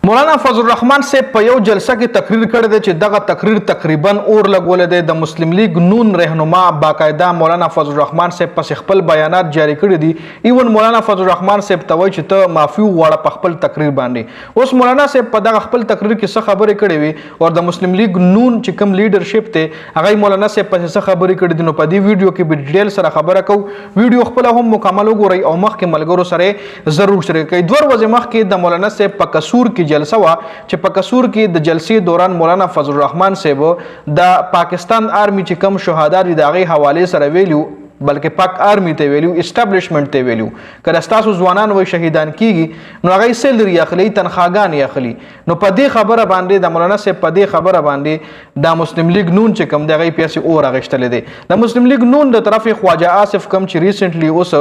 مولانا فضل الرحمن سے په یو جلسه کې تقریر کړی دی چې دغه تقریر تقریبا اور لګولې دی د مسلم لیگ نون رهنما باقاعده مولانا فضل الرحمن سے پس خپل بیانات جاری کړی دي ایون مولانا فضل الرحمن سے توي چې ته معافي وغواړه په خپل تقریر باندې اوس مولانا سے په دغه خپل تقریر کې څه خبرې کړې وي او د مسلم لیگ نون چې کوم لیډرشپ ته هغه مولانا سے په څه خبرې کړې دي نو په دې ویډیو کې په ډیټیل سره خبره کوو ویډیو خپل هم مکمل وګورئ او مخکې ملګرو سره ضرور شریک کړئ دوه ورځې مخکې د مولانا سے په قصور کې جلسه وا چې په قصور کې د جلسې دوران مولانا فضل الرحمن صاحب د پاکستان آرمی چې کم شهدا دي د هغې حوالې سره ویلو بلکې پاک آرمی ته ویلو اسټابلیشمنت ته ویلو کله ستاسو ځوانان وای شهیدان کیږي نو هغه سیلري اخلي تنخواګان اخلي نو په دې خبره باندې د مولانا صاحب په دې خبره باندې د مسلم لیگ نون چې کم دغه پیسې اور غشتل دي د مسلم لیگ نون د طرف خواجه آصف کم چې ریسنټلی اوس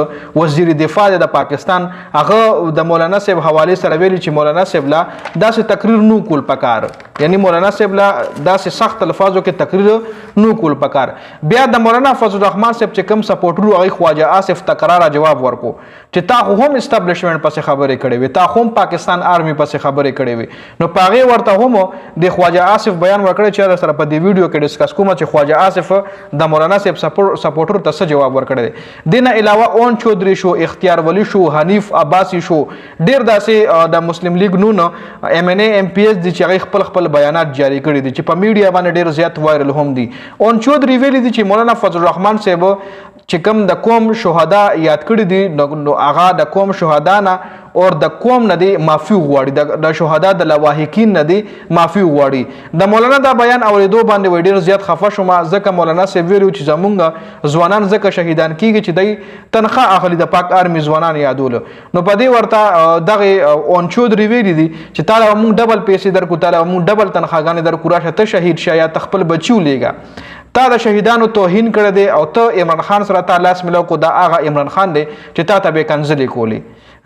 وزیر دفاع د پاکستان هغه د مولانا صاحب حواله سره ویلي چې مولانا صاحب لا داسې تقریر نو کول پکار یعنی مولانا صاحب لا داسې سخت الفاظو کې تقریر نو کول پکار بیا د مولانا فضل الرحمن صاحب چې کم سپورټرو هغه خواجه آصف تکرار جواب ورکو چې تا هم اسټابلیشمنت پسې خبرې کړې وي تا هم پاکستان آرمی پسې خبرې کړې وي نو پاغه ورته هم د خواجه آصف بیان ورکړی چې سره په دې ویډیو کې ډیسکس کوم چې خواجه آصف د مولانا صاحب سپورټر ته څه جواب ورکړی دینه علاوه اون چودري شو اختیار ولی شو حنیف عباسی شو ډیر داسې د مسلم لیگ نون ایم ان ای ایم پی ایس دي چې خپل خپل بیانات جاری کړي دي چې په میډیا باندې ډیر زیات وایرل هم دي اون چودري ویلي دي چې مولانا فضل الرحمن صاحب چې کوم د قوم شهدا یاد کړی دي نو هغه د قوم شهدا نه او د قوم نه دی معافي غواړي د شهدا د لواحقین نه دی معافي غواړي د مولانا دا بیان اوریدو باندې ډیر زیات خفه شوم ځکه مولانا سی ویلو چې زمونږ ځوانان ځکه شهیدان کیږي چې دی تنخواه اخلي د پاک آرمی ځوانان یادول نو په دې ورته دغه اون چودري ویلي دي چې تعالی موږ ډبل پیسې درکو تعالی موږ ډبل تنخواګانې درکو راشه ته شهید شه یا تخپل بچیو لیږه تا د شهیدانو توهین کړی دی او ته عمران خان سره تا لاس ملو کو دا هغه عمران خان دی چې تا ته به کنځلې کولی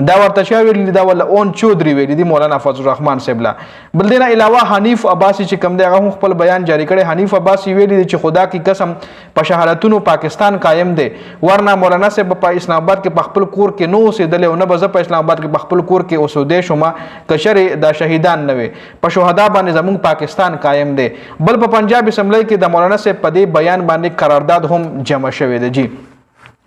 دا ورته چا ویلي دا ولا اون چودري ویلي دي مولانا فضل الرحمن صاحب لا بل دینه علاوه حنیف عباسی چې کوم دی هغه خپل بیان جاری کړي حنیف عباسی ویلي دي چې خدا کی قسم په شهادتونو پاکستان قائم دی ورنه مولانا صاحب په اسلام آباد کې په خپل کور کې نو اوسېدل او نه به په اسلام آباد کې په خپل کور کې اوسېدې شوم کشر د شهیدان نه وي په شهدا باندې زموږ پاکستان قائم دی بل په پنجاب اسمبلی کې د مولانا صاحب په دې بیان باندې قرارداد هم جمع شوی دی جی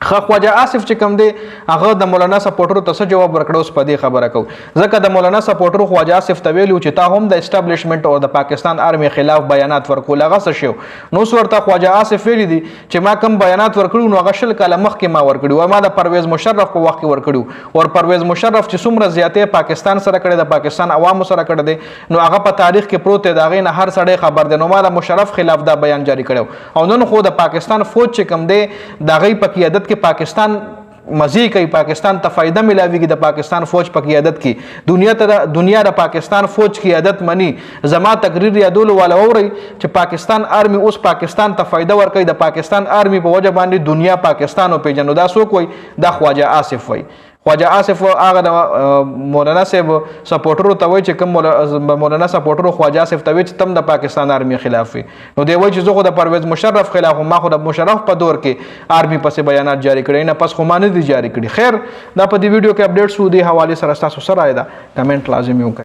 خواجه آصف چې کوم دی هغه د مولانا سپورټرو ته څه جواب ورکړو اوس په دې خبره کو ځکه د مولانا سپورټرو خواجه آصف ته ویلو چې تا هم د اسټابلیشمنت او د پاکستان آرمی خلاف بیانات ورکول هغه څه شو نو ورته خواجه آصف ویلي دي چې ما کوم بیانات ورکړو نو هغه شل کاله مخکې ما ورکړو او ما د پرویز مشرف په وخت کې ورکړو او پرویز مشرف چې څومره زیاتې پاکستان سره کړي د پاکستان عوامو سره کړي دي نو هغه په تاریخ کې پروت دی دا غي نه هر سړی خبر دی نو ما د مشرف خلاف دا بیان جاری کړو او نن خو د پاکستان فوج چې کوم دی دا غي په قیادت کې پاکستان مزي کوي پاکستان ته فائدہ ملاويږي د پاکستان فوج په قیادت کې دنیا د پاکستان فوج قیادت مني زما تقریر یادول والا اوري چې پاکستان آرمی اوس پاکستان ته فائدہ ورکوي د پاکستان آرمی په وجه باندې دنیا پاکستان او پیژنو دا څوک وي دا خواجه آصف وي خواجه آصف هغه د مولانا صاحب سپورټرو ته وایي چې کوم مولانا سپورټرو خواجه آصف ته وایي چې تم د پاکستان آرمی خلاف وي نو دی وایي چې زه خو د پرویز مشرف خلاف ما خو د مشرف په دور کې آرمی پسې بیانات جاری کړي نه پس خو ما نه دي جاری کړي خیر دا په دې ویډیو کې اپډیټ شو دی حواله سره تاسو سره راځي دا کمنټ لازمي وکړئ